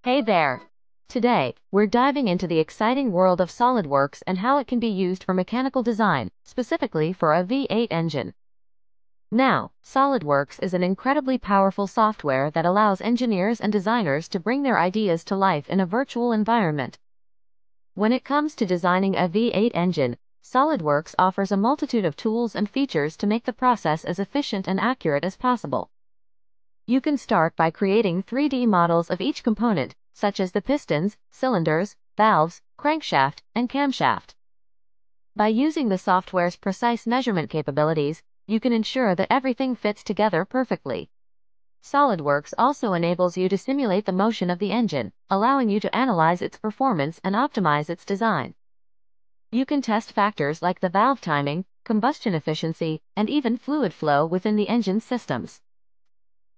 Hey there! Today, we're diving into the exciting world of SolidWorks and how it can be used for mechanical design, specifically for a V8 engine. Now, SolidWorks is an incredibly powerful software that allows engineers and designers to bring their ideas to life in a virtual environment. When it comes to designing a V8 engine, SolidWorks offers a multitude of tools and features to make the process as efficient and accurate as possible. You can start by creating 3D models of each component, such as the pistons, cylinders, valves, crankshaft, and camshaft. By using the software's precise measurement capabilities, you can ensure that everything fits together perfectly. SolidWorks also enables you to simulate the motion of the engine, allowing you to analyze its performance and optimize its design. You can test factors like the valve timing, combustion efficiency, and even fluid flow within the engine's systems.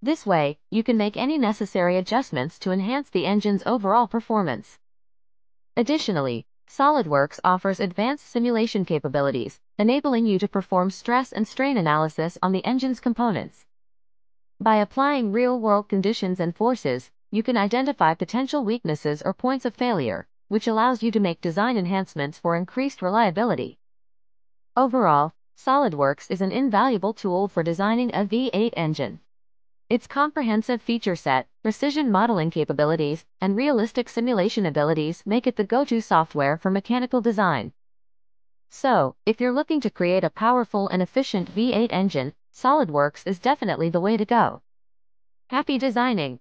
This way, you can make any necessary adjustments to enhance the engine's overall performance. Additionally, SolidWorks offers advanced simulation capabilities, enabling you to perform stress and strain analysis on the engine's components. By applying real-world conditions and forces, you can identify potential weaknesses or points of failure, which allows you to make design enhancements for increased reliability. Overall, SolidWorks is an invaluable tool for designing a V8 engine. Its comprehensive feature set, precision modeling capabilities, and realistic simulation abilities make it the go-to software for mechanical design. So, if you're looking to create a powerful and efficient V8 engine, SolidWorks is definitely the way to go. Happy designing!